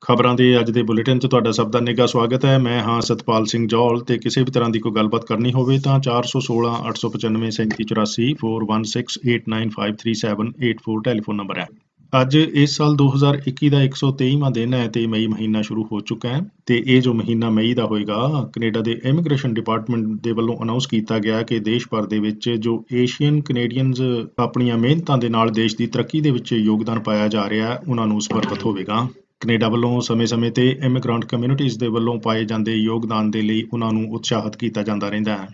ਖਬਰਾਂ ਦੇ ਅੱਜ ਦੇ ਬੁਲੇਟਿਨ 'ਚ ਤੁਹਾਡਾ ਸਭ ਦਾ ਨਿੱਘਾ ਸਵਾਗਤ ਹੈ। ਮੈਂ ਹਾਂ ਸਤਪਾਲ ਸਿੰਘ ਜੌਲ ਤੇ ਕਿਸੇ ਵੀ ਤਰ੍ਹਾਂ ਦੀ ਕੋਈ ਗੱਲਬਾਤ ਕਰਨੀ ਹੋਵੇ ਤਾਂ 416 895 3784 4168953784 ਟੈਲੀਫੋਨ ਨੰਬਰ ਹੈ। ਅੱਜ ਇਸ ਸਾਲ 2021 ਦਾ 123ਵਾਂ ਦਿਨ ਹੈ ਤੇ ਮਈ ਮਹੀਨਾ ਸ਼ੁਰੂ ਹੋ ਚੁੱਕਾ ਹੈ ਤੇ ਇਹ ਜੋ ਮਹੀਨਾ ਮਈ ਦਾ ਹੋਏਗਾ, ਕੈਨੇਡਾ ਦੇ ਇਮੀਗ੍ਰੇਸ਼ਨ ਡਿਪਾਰਟਮੈਂਟ ਦੇ ਵੱਲੋਂ ਅਨਾਉਂਸ ਕੀਤਾ ਗਿਆ ਕਿ ਦੇਸ਼ ਭਰ ਦੇ ਵਿੱਚ ਜੋ ਏਸ਼ੀਅਨ ਕੈਨੇਡੀਅਨਜ਼ ਆਪਣੀਆਂ ਮਿਹਨਤਾਂ ਦੇ ਨਾਲ ਦੇਸ਼ ਦੀ ਤਰੱਕੀ ਦੇ ਵਿੱਚ ਯੋਗਦਾਨ ਪਾਇਆ ਜਾ ਰਿਹਾ ਹੈ, ਉਹਨਾਂ ਨੂੰ ਸਮਰਪਿਤ ਹੋਵੇਗਾ। ਕੈਨੇਡਾ ਵੱਲੋਂ ਸਮੇਂ-ਸਮੇਂ ਤੇ ਇਮੀਗ੍ਰੈਂਟ ਕਮਿਊਨਿਟੀਜ਼ ਦੇ ਵੱਲੋਂ ਪਾਏ ਜਾਂਦੇ ਯੋਗਦਾਨ ਦੇ ਲਈ ਉਹਨਾਂ ਨੂੰ ਉਤਸ਼ਾਹਿਤ ਕੀਤਾ ਜਾਂਦਾ ਰਹਿੰਦਾ ਹੈ।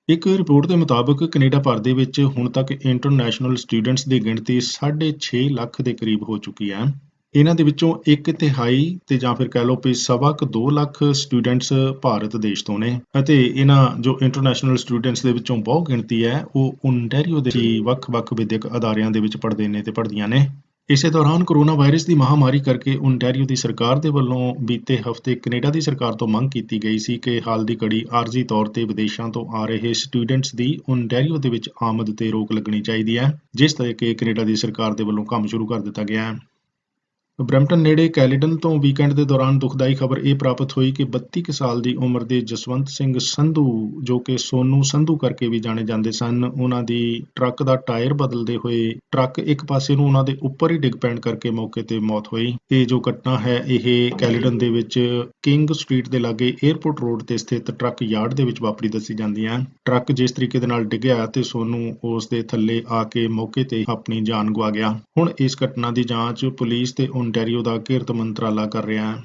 ਇੱਕ ਰਿਪੋਰਟ ਦੇ ਮੁਤਾਬਕ ਕੈਨੇਡਾ ਭਰ ਦੇ ਵਿੱਚ ਹੁਣ ਤੱਕ ਇੰਟਰਨੈਸ਼ਨਲ ਸਟੂਡੈਂਟਸ ਦੀ ਗਿਣਤੀ 6.5 ਲੱਖ ਦੇ ਕਰੀਬ ਹੋ ਚੁੱਕੀ ਹੈ। ਇਹਨਾਂ ਦੇ ਵਿੱਚੋਂ 1/3 ਤੇ ਜਾਂ ਫਿਰ ਕਹਿ ਲਓ ਵੀ 2.25 ਲੱਖ ਸਟੂਡੈਂਟਸ ਭਾਰਤ ਦੇਸ਼ ਤੋਂ ਨੇ ਅਤੇ ਇਹਨਾਂ ਜੋ ਇੰਟਰਨੈਸ਼ਨਲ ਸਟੂਡੈਂਟਸ ਦੇ ਵਿੱਚੋਂ ਬਹੁਤ ਗਿਣਤੀ ਹੈ ਉਹ ਓਨਟਾਰੀਓ ਦੇ ਵੱਖ-ਵੱਖ ਵਿਦਿਅਕ ਅਦਾਰਿਆਂ ਦੇ ਵਿੱਚ ਪੜ੍ਹਦੇ ਨੇ ਤੇ ਪੜ੍ਹਦੀਆਂ ਨੇ। ਇਸੇ ਦੌਰਾਨ ਕੋਰੋਨਾ ਵਾਇਰਸ ਦੀ ਮਹਾਮਾਰੀ ਕਰਕੇ ਓਨਟਾਰੀਓ ਦੀ ਸਰਕਾਰ ਦੇ ਵੱਲੋਂ ਬੀਤੇ ਹਫ਼ਤੇ ਕੈਨੇਡਾ ਦੀ ਸਰਕਾਰ ਤੋਂ ਮੰਗ ਕੀਤੀ ਗਈ ਸੀ ਕਿ ਹਾਲ ਦੀ ਘੜੀ ਆਰਜ਼ੀ ਤੌਰ ਤੇ ਵਿਦੇਸ਼ਾਂ ਤੋਂ ਆ ਰਹੇ ਸਟੂਡੈਂਟਸ ਦੀ ਓਨਟਾਰੀਓ ਦੇ ਵਿੱਚ ਆਮਦ ਤੇ ਰੋਕ ਲੱਗਣੀ ਚਾਹੀਦੀ ਹੈ, ਜਿਸ ਤਰੀਕੇ ਕੈਨੇਡਾ ਦੀ ਸਰਕਾਰ ਦੇ ਵੱਲੋਂ ਕੰਮ ਸ਼ੁਰੂ ਕਰ ਦਿੱਤਾ ਗਿਆ ਹੈ। ਬਰੈਂਪਟਨ ਨੇੜੇ ਕੈਲੀਡਨ ਤੋਂ ਵੀਕਐਂਡ ਦੇ ਦੌਰਾਨ ਦੁਖਦਾਈ ਖਬਰ ਇਹ ਪ੍ਰਾਪਤ ਹੋਈ ਕਿ 32 ਸਾਲ ਦੀ ਉਮਰ ਦੇ ਜਸਵੰਤ ਸਿੰਘ ਸੰਧੂ, ਜੋ ਕਿ ਸੋਨੂ ਸੰਧੂ ਕਰਕੇ ਵੀ ਜਾਣੇ ਜਾਂਦੇ ਸਨ, ਉਹਨਾਂ ਦੀ ਟਰੱਕ ਦਾ ਟਾਇਰ ਬਦਲਦੇ ਹੋਏ ਟਰੱਕ ਇੱਕ ਪਾਸੇ ਨੂੰ ਉਹਨਾਂ ਦੇ ਉੱਪਰ ਹੀ ਡਿੱਗ ਪੈਣ ਕਰਕੇ ਮੌਕੇ ਤੇ ਮੌਤ ਹੋਈ। ਇਹ ਜੋ ਘਟਨਾ ਹੈ ਇਹ ਕੈਲੀਡਨ ਦੇ ਵਿੱਚ ਕਿੰਗ ਸਟਰੀਟ ਦੇ ਲਾਗੇ 에ਅਰਪੋਰਟ ਰੋਡ ਤੇ ਸਥਿਤ ਟਰੱਕ ਯਾਰਡ ਦੇ ਵਿੱਚ ਵਾਪਰੀ ਦੱਸੀ ਜਾਂਦੀ ਹੈ। ਟਰੱਕ ਜਿਸ ਤਰੀਕੇ ਦੇ ਨਾਲ ਡਿੱਗਿਆ ਤੇ ਸੋਨੂ ਉਸ ਦੇ ਥੱਲੇ ਆ ਕੇ ਮੌਕੇ ਤੇ ਆਪਣੀ ਜਾਨ ਗਵਾ ਗਿਆ। ਹੁਣ ਇਸ ਘਟਨਾ ਦੀ ਜਾਂਚ ਪੁਲਿਸ ਤੇ ਓਨਟਾਰੀਓ ਦਾ ਕਿਰਤ ਮੰਤਰਾਲਾ ਕਰ ਰਿਹਾ ਹੈ।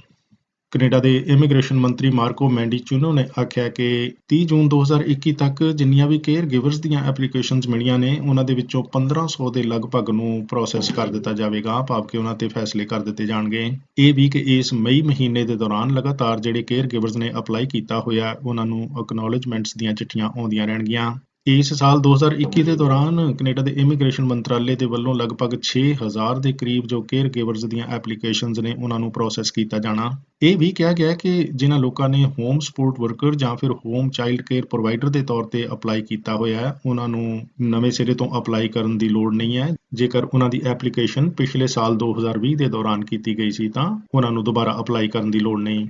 ਕੈਨੇਡਾ ਦੇ ਇਮੀਗ੍ਰੇਸ਼ਨ ਮੰਤਰੀ ਮਾਰਕੋ ਮੈਂਡੀਚੂਨੋ ਨੇ ਆਖਿਆ ਕਿ 30 ਜੂਨ 2021 ਤੱਕ ਜਿੰਨੀਆਂ ਵੀ ਕੇਅਰ ਗਿਵਰਸ ਦੀਆਂ ਐਪਲੀਕੇਸ਼ਨਸ ਮਿਲੀਆਂ ਨੇ, ਉਹਨਾਂ ਦੇ ਵਿੱਚੋਂ 1500 ਦੇ ਲਗਭਗ ਨੂੰ ਪ੍ਰੋਸੈਸ ਕਰ ਦਿੱਤਾ ਜਾਵੇਗਾ, ਭਾਵ ਕਿ ਉਹਨਾਂ ਤੇ ਫੈਸਲੇ ਕਰ ਦਿੱਤੇ ਜਾਣਗੇ। ਇਹ ਵੀ ਕਿ ਇਸ ਮਈ ਮਹੀਨੇ ਦੇ ਦੌਰਾਨ ਲਗਾਤਾਰ ਜਿਹੜੇ ਕੇਅਰ ਗਿਵਰਸ ਨੇ ਅਪਲਾਈ ਕੀਤਾ ਹੋਇਆ, ਉਹਨਾਂ ਨੂੰ ਅਕਨੋਲੇਜਮੈਂਟਸ ਦੀਆਂ ਚਿੱਠੀਆਂ ਆਉਂਦੀਆਂ ਰਹਿਣਗੀਆਂ। ਇਸ ਸਾਲ 2021 ਦੇ ਦੌਰਾਨ ਕੈਨੇਡਾ ਦੇ ਇਮੀਗ੍ਰੇਸ਼ਨ ਮੰਤਰਾਲੇ ਦੇ ਵੱਲੋਂ ਲਗਭਗ 6000 ਦੇ ਕਰੀਬ ਜੋ ਕੇਅਰ ਗਿਵਰਸ ਦੀਆਂ ਐਪਲੀਕੇਸ਼ਨਸ ਨੇ ਉਹਨਾਂ ਨੂੰ ਪ੍ਰੋਸੈਸ ਕੀਤਾ ਜਾਣਾ। ਇਹ ਵੀ ਕਿਹਾ ਗਿਆ ਕਿ ਜਿਨ੍ਹਾਂ ਲੋਕਾਂ ਨੇ ਹੋਮ ਸਪੋਰਟ ਵਰਕਰ ਜਾਂ ਫਿਰ ਹੋਮ ਚਾਈਲਡ ਕੇਅਰ ਪ੍ਰੋਵਾਈਡਰ ਦੇ ਤੌਰ ਤੇ ਅਪਲਾਈ ਕੀਤਾ ਹੋਇਆ ਹੈ, ਉਹਨਾਂ ਨੂੰ ਨਵੇਂ ਸਿਰੇ ਤੋਂ ਅਪਲਾਈ ਕਰਨ ਦੀ ਲੋੜ ਨਹੀਂ ਹੈ। ਜੇਕਰ ਉਹਨਾਂ ਦੀ ਐਪਲੀਕੇਸ਼ਨ ਪਿਛਲੇ ਸਾਲ 2020 ਦੇ ਦੌਰਾਨ ਕੀਤੀ ਗਈ ਸੀ ਤਾਂ ਉਹਨਾਂ ਨੂੰ ਦੁਬਾਰਾ ਅਪਲਾਈ ਕਰਨ ਦੀ ਲੋੜ ਨਹੀਂ।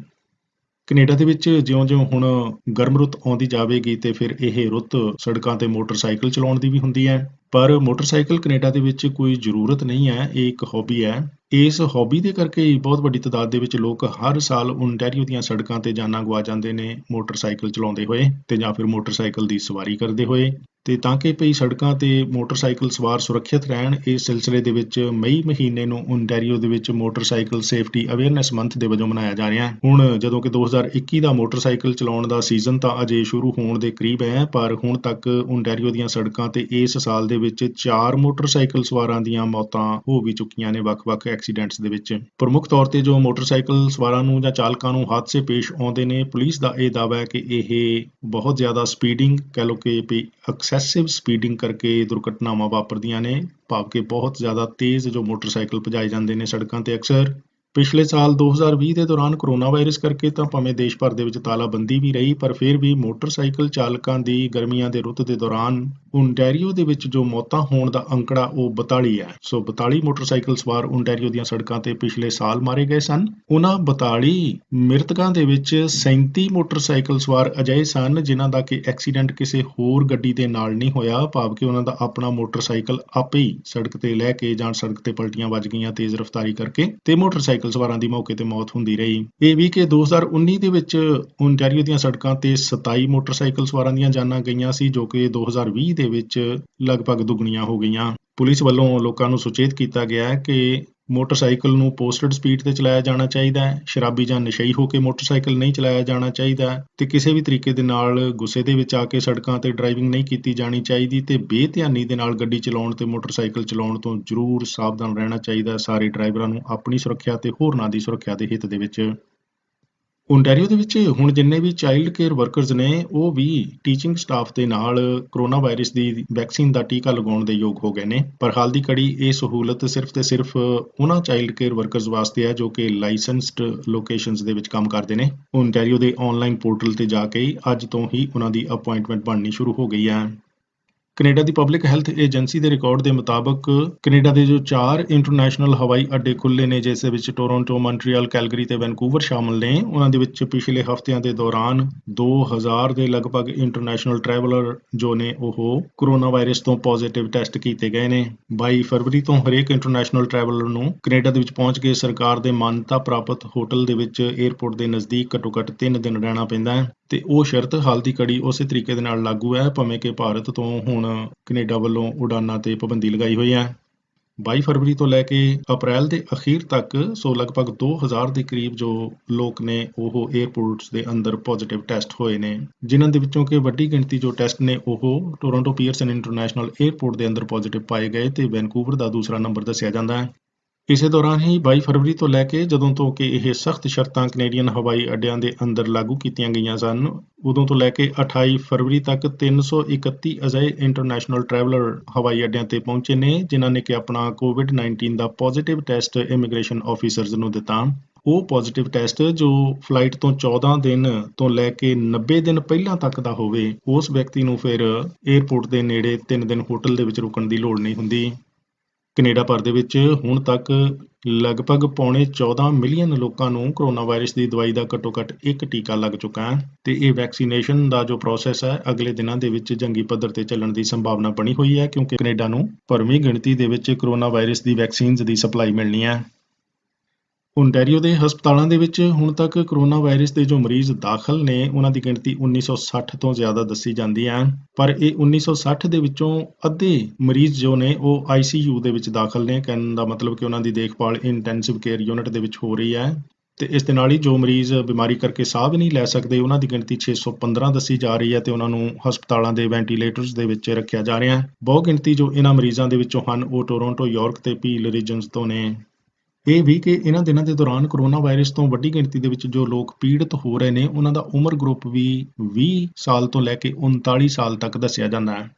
ਕੈਨੇਡਾ ਦੇ ਵਿੱਚ ਜਿਉਂ-ਜਿਉਂ ਹੁਣ ਗਰਮ ਰੁੱਤ ਆਉਂਦੀ ਜਾਵੇਗੀ ਤੇ ਫਿਰ ਇਹ ਰੁੱਤ ਸੜਕਾਂ ਤੇ ਮੋਟਰਸਾਈਕਲ ਚਲਾਉਣ ਦੀ ਵੀ ਹੁੰਦੀ ਹੈ, ਪਰ ਮੋਟਰਸਾਈਕਲ ਕੈਨੇਡਾ ਦੇ ਵਿੱਚ ਕੋਈ ਜ਼ਰੂਰਤ ਨਹੀਂ ਹੈ, ਇਹ ਇੱਕ ਹੌਬੀ ਹੈ। ਇਸ ਹੌਬੀ ਦੇ ਕਰਕੇ ਹੀ ਬਹੁਤ ਵੱਡੀ ਤਾਦਾਦ ਦੇ ਵਿੱਚ ਲੋਕ ਹਰ ਸਾਲ ਓਨਟਾਰੀਓ ਦੀਆਂ ਸੜਕਾਂ ਤੇ ਜਾਨਾਂ ਗਵਾ ਜਾਂਦੇ ਨੇ ਮੋਟਰਸਾਈਕਲ ਚਲਾਉਂਦੇ ਹੋਏ ਤੇ ਜਾਂ ਫਿਰ ਮੋਟਰਸਾਈਕਲ ਦੀ ਸਵਾਰੀ ਕਰਦੇ ਹੋਏ। ਤੇ ਤਾਂ ਕਿ ਭਈ ਸੜਕਾਂ ਤੇ ਮੋਟਰਸਾਈਕਲ ਸਵਾਰ ਸੁਰੱਖਿਅਤ ਰਹਿਣ, ਇਸ ਸਿਲਸਿਲੇ ਦੇ ਵਿੱਚ ਮਈ ਮਹੀਨੇ ਨੂੰ ਓਨਟਾਰੀਓ ਦੇ ਵਿੱਚ ਮੋਟਰਸਾਈਕਲ ਸੇਫਟੀ ਅਵੇਅਰਨੈਸ ਮੰਥ ਦੇ ਵਜੋਂ ਮਨਾਇਆ ਜਾ ਰਿਹਾ ਹੈ। ਹੁਣ ਜਦੋਂ ਕਿ 2021 ਦਾ ਮੋਟਰਸਾਈਕਲ ਚਲਾਉਣ ਦਾ ਸੀਜ਼ਨ ਤਾਂ ਅਜੇ ਸ਼ੁਰੂ ਹੋਣ ਦੇ ਕਰੀਬ ਹੈ, ਪਰ ਹੁਣ ਤੱਕ ਓਨਟਾਰੀਓ ਦੀਆਂ ਸੜਕਾਂ ਤੇ ਇਸ ਸਾਲ ਦੇ ਵਿੱਚ 4 ਮੋਟਰਸਾਈਕਲ ਸਵਾਰਾਂ ਦੀਆਂ ਮੌਤਾਂ ਹੋ ਵੀ ਚੁੱਕੀਆਂ ਨੇ ਵੱਖ-ਵੱਖ ਐਕਸੀਡੈਂਟਸ ਦੇ ਵਿੱਚ। ਪ੍ਰਮੁੱਖ ਤੌਰ ਤੇ ਜੋ ਮੋਟਰਸਾਈਕਲ ਸਵਾਰਾਂ ਨੂੰ ਜਾਂ ਚਾਲਕਾਂ ਨੂੰ ਹਾਦਸੇ ਪੇਸ਼ ਆਉਂਦੇ ਨੇ, ਪੁਲਿਸ ਦਾ ਇਹ ਦਾਅਵਾ ਹੈ ਕਿ ਇਹ ਬਹੁਤ ਜ਼ਿਆਦਾ ਸਪੀਡਿੰਗ, ਕਹਿ ਲਓ ਕਿ ਐਕਸੈਸਿਵ ਸਪੀਡਿੰਗ ਕਰਕੇ ਦੁਰਘਟਨਾਵਾਂ ਵਾਪਰਦੀਆਂ ਨੇ, ਭਾਵ ਕਿ ਬਹੁਤ ਜ਼ਿਆਦਾ ਤੇਜ਼ ਜੋ ਮੋਟਰਸਾਈਕਲ ਭਜਾਏ ਜਾਂਦੇ ਨੇ ਸੜਕਾਂ ਤੇ ਅਕਸਰ। ਪਿਛਲੇ ਸਾਲ 2020 ਦੇ ਦੌਰਾਨ ਕੋਰੋਨਾ ਵਾਇਰਸ ਕਰਕੇ ਤਾਂ ਭਾਵੇਂ ਦੇਸ਼ ਭਰ ਦੇ ਵਿੱਚ ਤਾਲਾਬੰਦੀ ਵੀ ਰਹੀ, ਪਰ ਫਿਰ ਵੀ ਮੋਟਰਸਾਈਕਲ ਚਾਲਕਾਂ ਦੀ ਗਰਮੀਆਂ ਦੇ ਰੁੱਤ ਦੇ ਦੌਰਾਨ ਓਨਟਾਰੀਓ ਦੇ ਵਿੱਚ ਜੋ ਮੌਤਾਂ ਹੋਣ ਦਾ ਅੰਕੜਾ ਉਹ 42 ਹੈ। ਸੋ 42 ਮੋਟਰਸਾਈਕਲ ਸਵਾਰ ਓਨਟਾਰੀਓ ਦੀਆਂ ਸੜਕਾਂ ਤੇ ਪਿਛਲੇ ਸਾਲ ਮਾਰੇ ਗਏ ਸਨ। ਉਹਨਾਂ 42 ਮ੍ਰਿਤਕਾਂ ਦੇ ਵਿੱਚ 37 ਮੋਟਰਸਾਈਕਲ ਸਵਾਰ ਅਜਿਹੇ ਸਨ ਜਿਨ੍ਹਾਂ ਦਾ ਕਿ ਐਕਸੀਡੈਂਟ ਕਿਸੇ ਹੋਰ ਗੱਡੀ ਦੇ ਨਾਲ ਨਹੀਂ ਹੋਇਆ, ਭਾਵ ਕਿ ਉਹਨਾਂ ਦਾ ਆਪਣਾ ਮੋਟਰਸਾਈਕਲ ਆਪੇ ਹੀ ਸੜਕ ਤੇ ਲੈ ਕੇ ਜਾਂ ਸੜਕ ਤੇ ਪਲਟੀਆਂ ਵੱਜ ਗਈਆਂ ਤੇਜ਼ ਰਫ਼ਤਾਰੀ ਕਰਕੇ ਤੇ ਮੋਟਰਸਾਈਕਲ ਸਵਾਰਾਂ ਦੀ ਮੌਕੇ ਤੇ ਮੌਤ ਹੁੰਦੀ ਰਹੀ। ਇਹ ਵੀ ਕਿ 2019 ਦੇ ਵਿੱਚ ਓਨਟਾਰੀਓ ਦੀਆਂ ਸੜਕਾਂ ਤੇ 27 ਮੋਟਰਸਾਈਕਲ ਸਵਾਰਾਂ ਦੀਆਂ ਜਾਨਾਂ ਗਈਆਂ ਸੀ, ਜੋ ਕਿ 2020 ਦੇ ਵਿੱਚ ਲਗਭਗ ਦੁੱਗਣੀਆਂ ਹੋ ਗਈਆਂ। ਪੁਲਿਸ ਵੱਲੋਂ ਲੋਕਾਂ ਨੂੰ ਸੁਚੇਤ ਕੀਤਾ ਗਿਆ ਹੈ ਕਿ ਮੋਟਰਸਾਈਕਲ ਨੂੰ ਪੋਸਟਡ ਸਪੀਡ ਤੇ ਚਲਾਇਆ ਜਾਣਾ ਚਾਹੀਦਾ ਹੈ, ਸ਼ਰਾਬੀ ਜਾਂ ਨਸ਼ਈ ਹੋ ਕੇ ਮੋਟਰਸਾਈਕਲ ਨਹੀਂ ਚਲਾਇਆ ਜਾਣਾ ਚਾਹੀਦਾ ਤੇ ਕਿਸੇ ਵੀ ਤਰੀਕੇ ਦੇ ਨਾਲ ਗੁੱਸੇ ਦੇ ਵਿੱਚ ਆ ਕੇ ਸੜਕਾਂ ਤੇ ਡਰਾਈਵਿੰਗ ਨਹੀਂ ਕੀਤੀ ਜਾਣੀ ਚਾਹੀਦੀ ਤੇ ਬੇਧਿਆਨੀ ਦੇ ਨਾਲ ਗੱਡੀ ਚਲਾਉਣ ਤੇ ਮੋਟਰਸਾਈਕਲ ਚਲਾਉਣ ਤੋਂ ਜ਼ਰੂਰ ਸਾਵਧਾਨ ਰਹਿਣਾ ਚਾਹੀਦਾ ਸਾਰੇ ਡਰਾਈਵਰਾਂ ਨੂੰ, ਆਪਣੀ ਸੁਰੱਖਿਆ ਤੇ ਹੋਰਨਾਂ ਦੀ ਸੁਰੱਖਿਆ ਦੇ ਹਿੱਤ ਦੇ ਵਿੱਚ। ਓਨਟਾਰੀਓ ਦੇ ਵਿੱਚ ਹੁਣ ਜਿੰਨੇ ਵੀ ਚਾਈਲਡ ਕੇਅਰ ਵਰਕਰਸ ਨੇ ਉਹ ਵੀ ਟੀਚਿੰਗ ਸਟਾਫ ਦੇ ਨਾਲ ਕੋਰੋਨਾ ਵਾਇਰਸ ਦੀ ਵੈਕਸੀਨ ਦਾ ਟੀਕਾ ਲਗਾਉਣ ਦੇ ਯੋਗ ਹੋ ਗਏ ਨੇ, ਪਰ ਹਾਲ ਦੀ ਘੜੀ ਇਹ ਸਹੂਲਤ ਸਿਰਫ ਤੇ ਸਿਰਫ ਉਹਨਾਂ ਚਾਈਲਡ ਕੇਅਰ ਵਰਕਰਸ ਵਾਸਤੇ ਹੈ ਜੋ ਕਿ ਲਾਇਸੈਂਸਡ ਲੋਕੇਸ਼ਨਸ ਦੇ ਵਿੱਚ ਕੰਮ ਕਰਦੇ ਨੇ। ਓਨਟਾਰੀਓ ਦੇ ਆਨਲਾਈਨ ਪੋਰਟਲ ਤੇ ਜਾ ਕੇ ਅੱਜ ਤੋਂ ਹੀ ਉਹਨਾਂ ਦੀ ਅਪਾਇੰਟਮੈਂਟ ਬਣਨੀ ਸ਼ੁਰੂ ਹੋ ਗਈ ਹੈ। ਕੈਨੇਡਾ ਦੀ ਪਬਲਿਕ ਹੈਲਥ ਏਜੰਸੀ ਦੇ ਰਿਕਾਰਡ ਦੇ ਮੁਤਾਬਕ ਕੈਨੇਡਾ ਦੇ ਜੋ 4 ਇੰਟਰਨੈਸ਼ਨਲ ਹਵਾਈ ਅੱਡੇ ਖੁੱਲ੍ਹੇ ਨੇ, ਜਿਸ ਦੇ ਵਿੱਚ ਟੋਰੰਟੋ, ਮੌਂਟਰੀਅਲ, ਕੈਲਗਰੀ ਤੇ ਵੈਨਕੂਵਰ ਸ਼ਾਮਲ ਨੇ, ਉਹਨਾਂ ਦੇ ਵਿੱਚ ਪਿਛਲੇ ਹਫ਼ਤਿਆਂ ਦੇ ਦੌਰਾਨ 2000 ਦੇ ਲਗਭਗ ਇੰਟਰਨੈਸ਼ਨਲ ਟਰੈਵਲਰ ਜੋ ਨੇ ਉਹ ਕੋਰੋਨਾ ਵਾਇਰਸ ਤੋਂ ਪੋਜ਼ੀਟਿਵ ਟੈਸਟ ਕੀਤੇ ਗਏ ਨੇ। 22 ਫਰਵਰੀ ਤੋਂ ਹਰੇਕ ਇੰਟਰਨੈਸ਼ਨਲ ਟਰੈਵਲਰ ਨੂੰ ਕੈਨੇਡਾ ਦੇ ਵਿੱਚ ਪਹੁੰਚ ਕੇ ਸਰਕਾਰ ਦੇ ਮਾਨਤਾ ਪ੍ਰਾਪਤ ਹੋਟਲ ਦੇ ਵਿੱਚ ਏਅਰਪੋਰਟ ਦੇ ਨਜ਼ਦੀਕ ਘੱਟੋ-ਘੱਟ 3 ਦਿਨ ਰਹਿਣਾ ਪੈਂਦਾ ਹੈ ਤੇ ਉਹ ਸ਼ਰਤ ਹਾਲ ਦੀ ਘੜੀ ਉਸੇ ਤਰੀਕੇ ਦੇ ਨਾਲ ਲਾਗੂ ਹੈ, ਭਾਵੇਂ ਕਿ ਭਾਰਤ ਤੋਂ ਹੁਣ ਕੈਨੇਡਾ ਵੱਲੋਂ ਉਡਾਨਾਂ ਤੇ ਪਾਬੰਦੀ ਲਗਾਈ ਹੋਈ ਹੈ। 22 ਫਰਵਰੀ ਤੋਂ ਲੈ ਕੇ ਅਪ੍ਰੈਲ ਦੇ ਅਖੀਰ ਤੱਕ ਲਗਭਗ 2000 ਦੇ ਕਰੀਬ ਜੋ ਲੋਕ ਨੇ ਉਹ ਏਅਰਪੋਰਟਸ ਦੇ ਅੰਦਰ ਪੋਜ਼ੀਟਿਵ ਟੈਸਟ ਹੋਏ ਨੇ, ਜਿਨ੍ਹਾਂ ਦੇ ਵਿੱਚੋਂ ਕਿ ਵੱਡੀ ਗਿਣਤੀ ਜੋ ਟੈਸਟ ਨੇ ਉਹ ਟੋਰੰਟੋ ਪੀਅਰਸਨ ਇੰਟਰਨੈਸ਼ਨਲ ਏਅਰਪੋਰਟ ਦੇ ਅੰਦਰ ਪੋਜ਼ੀਟਿਵ ਪਾਏ ਗਏ ਤੇ ਵੈਨਕੂਵਰ ਦਾ ਦੂਸਰਾ ਨੰਬਰ ਦੱਸਿਆ ਜਾਂਦਾ ਹੈ। ਇਸੇ ਦੌਰਾਨ ਹੀ 22 ਫਰਵਰੀ ਤੋਂ ਲੈ ਕੇ ਜਦੋਂ ਤੋਂ ਕਿ ਇਹ ਸਖਤ ਸ਼ਰਤਾਂ ਕੈਨੇਡੀਅਨ ਹਵਾਈ ਅੱਡਿਆਂ ਦੇ ਅੰਦਰ ਲਾਗੂ ਕੀਤੀਆਂ ਗਈਆਂ ਸਨ, ਉਦੋਂ ਤੋਂ ਲੈ ਕੇ 28 ਫਰਵਰੀ ਤੱਕ 331 ਅਜਿਹੇ ਇੰਟਰਨੈਸ਼ਨਲ ਟਰੈਵਲਰ ਹਵਾਈ ਅੱਡਿਆਂ ਤੇ ਪਹੁੰਚੇ ਨੇ, ਜਿਨ੍ਹਾਂ ਨੇ ਕਿ ਆਪਣਾ ਕੋਵਿਡ-19 ਦਾ ਪੋਜ਼ੀਟਿਵ ਟੈਸਟ ਇਮੀਗ੍ਰੇਸ਼ਨ ਆਫੀਸਰਜ਼ ਨੂੰ ਦਿੱਤਾ। ਉਹ ਪੋਜ਼ੀਟਿਵ ਟੈਸਟ ਜੋ ਫਲਾਈਟ ਤੋਂ 14 ਦਿਨ ਤੋਂ ਲੈ ਕੇ 90 ਦਿਨ ਪਹਿਲਾਂ ਤੱਕ ਦਾ ਹੋਵੇ, ਉਸ ਵਿਅਕਤੀ ਨੂੰ ਫਿਰ ਏਅਰਪੋਰਟ ਦੇ ਨੇੜੇ 3 ਦਿਨ ਹੋਟਲ ਦੇ ਵਿੱਚ ਰੁਕਣ ਦੀ ਲੋੜ ਨਹੀਂ ਹੁੰਦੀ। ਕੈਨੇਡਾ ਭਰ ਦੇ ਵਿੱਚ ਹੁਣ ਤੱਕ ਲਗਭਗ ਪੌਣੇ 14 ਮਿਲੀਅਨ ਲੋਕਾਂ ਨੂੰ ਕੋਰੋਨਾ ਵਾਇਰਸ ਦੀ ਦਵਾਈ ਦਾ ਘੱਟੋ-ਘੱਟ ਇੱਕ ਟੀਕਾ ਲੱਗ ਚੁੱਕਾ ਹੈ ਤੇ ਇਹ ਵੈਕਸੀਨੇਸ਼ਨ ਦਾ ਜੋ ਪ੍ਰੋਸੈਸ ਹੈ ਅਗਲੇ ਦਿਨਾਂ ਦੇ ਵਿੱਚ ਜੰਗੀ ਪੱਧਰ ਤੇ ਚੱਲਣ ਦੀ ਸੰਭਾਵਨਾ ਬਣੀ ਹੋਈ ਹੈ, ਕਿਉਂਕਿ ਕੈਨੇਡਾ ਨੂੰ ਭਰਵੀਂ ਗਿਣਤੀ ਦੇ ਵਿੱਚ ਕੋਰੋਨਾ ਵਾਇਰਸ ਦੀ ਵੈਕਸੀਨਜ਼ ਦੀ ਸਪਲਾਈ ਮਿਲਣੀ ਹੈ। ਓਨਟਾਰੀਓ ਦੇ ਹਸਪਤਾਲਾਂ ਦੇ ਵਿੱਚ ਹੁਣ ਤੱਕ ਕੋਰੋਨਾ ਵਾਇਰਸ ਦੇ ਜੋ ਮਰੀਜ਼ ਦਾਖਲ ਨੇ, ਉਹਨਾਂ ਦੀ ਗਿਣਤੀ 1960 ਤੋਂ ਜ਼ਿਆਦਾ ਦੱਸੀ ਜਾਂਦੀ ਹੈ, ਪਰ ਇਹ 1960 ਦੇ ਵਿੱਚੋਂ ਅੱਧੇ ਮਰੀਜ਼ ਜੋ ਨੇ ਉਹ ICU ਦੇ ਵਿੱਚ ਦਾਖਲ ਨੇ। ਕਹਿਣ ਦਾ ਮਤਲਬ ਕਿ ਉਹਨਾਂ ਦੀ ਦੇਖਭਾਲ ਇੰਟੈਂਸਿਵ ਕੇਅਰ ਯੂਨਿਟ ਦੇ ਵਿੱਚ ਹੋ ਰਹੀ ਹੈ ਤੇ ਇਸ ਦੇ ਨਾਲ ਹੀ ਜੋ ਮਰੀਜ਼ ਬਿਮਾਰੀ ਕਰਕੇ ਸਾਹ ਵੀ ਨਹੀਂ ਲੈ ਸਕਦੇ, ਉਹਨਾਂ ਦੀ ਗਿਣਤੀ 615 ਦੱਸੀ ਜਾ ਰਹੀ ਹੈ ਤੇ ਉਹਨਾਂ ਨੂੰ ਹਸਪਤਾਲਾਂ ਦੇ ਵੈਂਟੀਲੇਟਰਸ ਦੇ ਵਿੱਚ ਰੱਖਿਆ ਜਾ ਰਿਹਾ ਹੈ। ਬਹੁ ਗਿਣਤੀ ਜੋ ਇਹਨਾਂ ਮਰੀਜ਼ਾਂ ਦੇ ਵਿੱਚੋਂ ਹਨ ਉਹ ਟੋਰੰਟੋ, ਯਾਰਕ ਤੇ ਪੀਲ ਰੀਜਨਸ ਤੋਂ ਨੇ। ਇਹ ਵੀ ਕਿ ਇਹਨਾਂ ਦਿਨਾਂ ਦੇ ਦੌਰਾਨ ਕੋਰੋਨਾ ਵਾਇਰਸ ਤੋਂ ਵੱਡੀ ਗਿਣਤੀ ਦੇ ਵਿੱਚ ਜੋ ਲੋਕ ਪੀੜਤ ਹੋ ਰਹੇ ਨੇ, ਉਹਨਾਂ ਦਾ ਉਮਰ ਗਰੁੱਪ ਵੀ 20 ਸਾਲ ਤੋਂ ਲੈ ਕੇ 39 ਸਾਲ ਤੱਕ ਦੱਸਿਆ ਜਾਂਦਾ ਹੈ।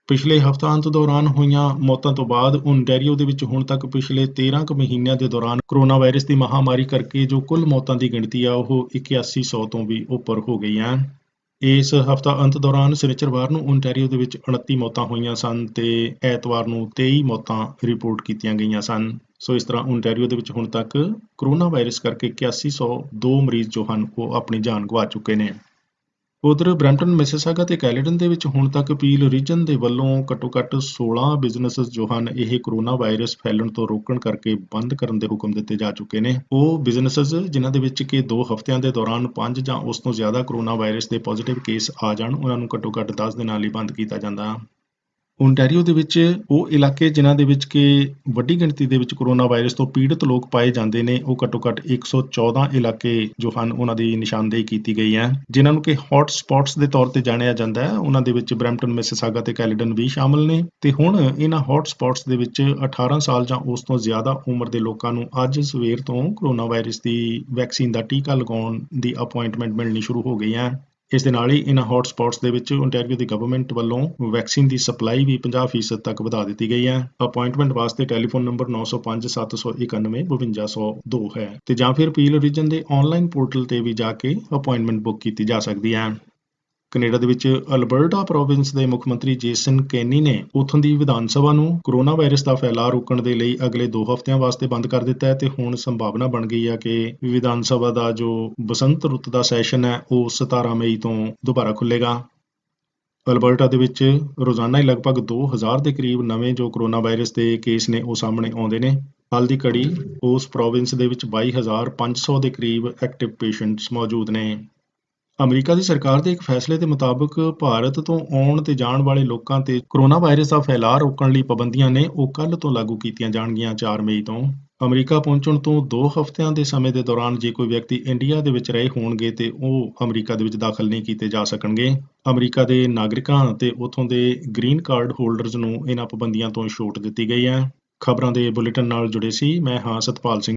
ਪਿਛਲੇ ਹਫ਼ਤਾਂਤ ਦੌਰਾਨ ਹੋਈਆਂ ਮੌਤਾਂ ਤੋਂ ਬਾਅਦ ਓਨਟਾਰੀਓ ਦੇ ਵਿੱਚ ਹੁਣ ਤੱਕ ਪਿਛਲੇ 13 ਕੁ ਮਹੀਨਿਆਂ ਦੇ ਦੌਰਾਨ ਕੋਰੋਨਾ ਵਾਇਰਸ ਦੀ ਮਹਾਮਾਰੀ ਕਰਕੇ ਜੋ ਕੁੱਲ ਮੌਤਾਂ ਦੀ ਗਿਣਤੀ ਆ ਉਹ 8100 ਤੋਂ ਵੀ ਉੱਪਰ ਹੋ ਗਈ ਹੈ। ਇਸ ਹਫ਼ਤਾ ਅੰਤ ਦੌਰਾਨ ਸ਼ਨੀਚਰਵਾਰ ਨੂੰ ਓਨਟਾਰੀਓ ਦੇ ਵਿੱਚ 29 ਮੌਤਾਂ ਹੋਈਆਂ ਸਨ ਤੇ ਐਤਵਾਰ ਨੂੰ 23 ਮੌਤਾਂ ਰਿਪੋਰਟ ਕੀਤੀਆਂ ਗਈਆਂ ਸਨ। ਸੋ ਇਸ ਤਰ੍ਹਾਂ ਓਨਟਾਰੀਓ ਦੇ ਵਿੱਚ ਹੁਣ ਤੱਕ ਕੋਰੋਨਾ ਵਾਇਰਸ ਕਰਕੇ 8102 ਮਰੀਜ਼ ਜੋ ਹਨ ਉਹ ਆਪਣੀ ਜਾਨ ਗਵਾ ਚੁੱਕੇ ਨੇ। ਉਧਰ ਬਰੈਂਪਟਨ, ਮਿਸਿਸਾਗਾ ਤੇ ਕੈਲਗਰੀ ਦੇ ਵਿੱਚ ਹੁਣ ਤੱਕ ਪੀਲ ਰੀਜਨ ਦੇ ਵੱਲੋਂ ਘੱਟੋ-ਘੱਟ 16 ਬਿਜ਼ਨੈਸਸ ਜੋ ਹਨ ਇਹ ਕੋਰੋਨਾ ਵਾਇਰਸ ਫੈਲਣ ਤੋਂ ਰੋਕਣ ਕਰਕੇ ਬੰਦ ਕਰਨ ਦੇ ਹੁਕਮ ਦਿੱਤੇ ਜਾ ਚੁੱਕੇ ਨੇ। ਉਹ ਬਿਜ਼ਨੈਸਸ ਜਿਨ੍ਹਾਂ ਦੇ ਵਿੱਚ ਕਿ 2 ਹਫ਼ਤਿਆਂ ਦੇ ਦੌਰਾਨ 5 ਜਾਂ ਉਸ ਤੋਂ ਜ਼ਿਆਦਾ ਕੋਰੋਨਾ ਵਾਇਰਸ ਦੇ ਪੋਜ਼ੀਟਿਵ ਕੇਸ ਆ ਜਾਣ, ਉਹਨਾਂ ਨੂੰ ਘੱਟੋ-ਘੱਟ 10 ਦਿਨਾਂ ਲਈ ਬੰਦ ਕੀਤਾ ਜਾਂਦਾ। ਓਨਟਾਰੀਓ ਦੇ ਵਿੱਚ ਉਹ ਇਲਾਕੇ ਜਿਨ੍ਹਾਂ ਦੇ ਵਿੱਚ ਕਿ ਵੱਡੀ ਗਿਣਤੀ ਦੇ ਵਿੱਚ ਕੋਰੋਨਾ ਵਾਇਰਸ ਤੋਂ ਪੀੜਤ ਲੋਕ ਪਾਏ ਜਾਂਦੇ ਨੇ, ਉਹ ਘੱਟੋ-ਘੱਟ 114 ਇਲਾਕੇ ਜੋ ਹਨ ਉਹਨਾਂ ਦੀ ਨਿਸ਼ਾਨਦੇਹੀ ਕੀਤੀ ਗਈ ਹੈ, ਜਿਨ੍ਹਾਂ ਨੂੰ ਕਿ ਹੌਟ ਸਪੌਟਸ ਦੇ ਤੌਰ ਤੇ ਜਾਣਿਆ ਜਾਂਦਾ ਹੈ। ਉਹਨਾਂ ਦੇ ਵਿੱਚ ਬਰੈਂਪਟਨ, ਮਿਸਿਸਾਗਾ ਤੇ ਕੈਲਗਰੀ ਵੀ ਸ਼ਾਮਲ ਨੇ ਤੇ ਹੁਣ ਇਹਨਾਂ ਹੌਟ ਸਪੌਟਸ ਦੇ ਵਿੱਚ 18 ਸਾਲ ਜਾਂ ਉਸ ਤੋਂ ਜ਼ਿਆਦਾ ਉਮਰ ਦੇ ਲੋਕਾਂ ਨੂੰ ਅੱਜ ਸਵੇਰ ਤੋਂ ਕੋਰੋਨਾ ਵਾਇਰਸ ਦੀ ਵੈਕਸੀਨ ਦਾ ਟੀਕਾ ਲਗਾਉਣ ਦੀ ਅਪਾਇੰਟਮੈਂਟ ਮਿਲਣੀ ਸ਼ੁਰੂ ਹੋ ਗਈ ਹੈ। ਇਸ ਦੇ ਨਾਲ ਹੀ ਇਹਨਾਂ ਹੌਟ ਸਪੌਟਸ ਦੇ ਵਿੱਚ ਓਨਟਾਰੀਓ ਦੀ ਗਵਰਨਮੈਂਟ ਵੱਲੋਂ ਵੈਕਸੀਨ ਦੀ ਸਪਲਾਈ ਵੀ 50% ਤੱਕ ਵਧਾ ਦਿੱਤੀ ਗਈ ਹੈ। ਅਪਾਇੰਟਮੈਂਟ ਵਾਸਤੇ ਟੈਲੀਫੋਨ ਨੰਬਰ 9057915202 ਹੈ ਤੇ ਜਾਂ ਫਿਰ ਪੀਲ ਰੀਜਨ ਦੇ ਆਨਲਾਈਨ ਪੋਰਟਲ ਤੇ ਵੀ ਜਾ ਕੇ ਅਪਾਇੰਟਮੈਂਟ ਬੁੱਕ ਕੀਤੀ ਜਾ ਸਕਦੀ ਹੈ। ਕੈਨੇਡਾ ਦੇ ਵਿੱਚ ਅਲਬਰਟਾ ਪ੍ਰੋਵਿੰਸ ਦੇ ਮੁੱਖ ਮੰਤਰੀ ਜੇਸਨ ਕੈਨੀ ਨੇ ਉੱਥੋਂ ਦੀ ਵਿਧਾਨ ਸਭਾ ਨੂੰ ਕੋਰੋਨਾ ਵਾਇਰਸ ਦਾ ਫੈਲਾਅ ਰੋਕਣ ਦੇ ਲਈ ਅਗਲੇ 2 ਹਫ਼ਤਿਆਂ ਵਾਸਤੇ ਬੰਦ ਕਰ ਦਿੱਤਾ ਹੈ ਤੇ ਹੁਣ ਸੰਭਾਵਨਾ ਬਣ ਗਈ ਹੈ ਕਿ ਵਿਧਾਨ ਸਭਾ ਦਾ ਜੋ ਬਸੰਤ ਰੁੱਤ ਦਾ ਸੈਸ਼ਨ ਹੈ ਉਹ 17 ਮਈ ਤੋਂ ਦੁਬਾਰਾ ਖੁੱਲ੍ਹੇਗਾ। ਅਲਬਰਟਾ ਦੇ ਵਿੱਚ ਰੋਜ਼ਾਨਾ ਹੀ ਲਗਭਗ 2000 ਦੇ ਕਰੀਬ ਨਵੇਂ ਜੋ ਕੋਰੋਨਾ ਵਾਇਰਸ ਦੇ ਕੇਸ ਨੇ ਉਹ ਸਾਹਮਣੇ ਆਉਂਦੇ ਨੇ। ਹਾਲ ਦੀ ਘੜੀ ਉਸ ਪ੍ਰੋਵਿੰਸ ਦੇ ਵਿੱਚ 22500 ਦੇ ਕਰੀਬ ਐਕਟਿਵ ਪੇਸ਼ੈਂਟਸ ਮੌਜੂਦ ਨੇ। ਅਮਰੀਕਾ ਦੀ ਸਰਕਾਰ ਦੇ ਇੱਕ ਫੈਸਲੇ ਦੇ ਮੁਤਾਬਕ ਭਾਰਤ ਤੋਂ ਆਉਣ ਤੇ ਜਾਣ ਵਾਲੇ ਲੋਕਾਂ ਤੇ ਕੋਰੋਨਾ ਵਾਇਰਸ ਦਾ ਫੈਲਾਅ ਰੋਕਣ ਲਈ ਪਾਬੰਦੀਆਂ ਨੇ ਉਹ ਕੱਲ੍ਹ ਤੋਂ ਲਾਗੂ ਕੀਤੀਆਂ ਜਾਣਗੀਆਂ 4 ਮਈ ਤੋਂ। ਅਮਰੀਕਾ ਪਹੁੰਚਣ ਤੋਂ 2 ਹਫ਼ਤਿਆਂ ਦੇ ਸਮੇਂ ਦੇ ਦੌਰਾਨ ਜੇ ਕੋਈ ਵਿਅਕਤੀ ਇੰਡੀਆ ਦੇ ਵਿੱਚ ਰਹੇ ਹੋਣਗੇ ਤੇ ਉਹ ਅਮਰੀਕਾ ਦੇ ਵਿੱਚ ਦਾਖਲ ਨਹੀਂ ਕੀਤੇ ਜਾ ਸਕਣਗੇ। ਅਮਰੀਕਾ ਦੇ ਨਾਗਰਿਕਾਂ ਤੇ ਉੱਥੋਂ ਦੇ ਗ੍ਰੀਨ ਕਾਰਡ ਹੋਲਡਰਜ਼ ਨੂੰ ਇਹਨਾਂ ਪਾਬੰਦੀਆਂ ਤੋਂ ਛੋਟ ਦਿੱਤੀ ਗਈ ਹੈ। ਖਬਰਾਂ ਦੇ ਬੁਲੇਟਿਨ ਨਾਲ ਜੁੜੇ ਸੀ। ਮੈਂ ਹਾਂ ਸਤਪਾਲ ਸਿੰਘ।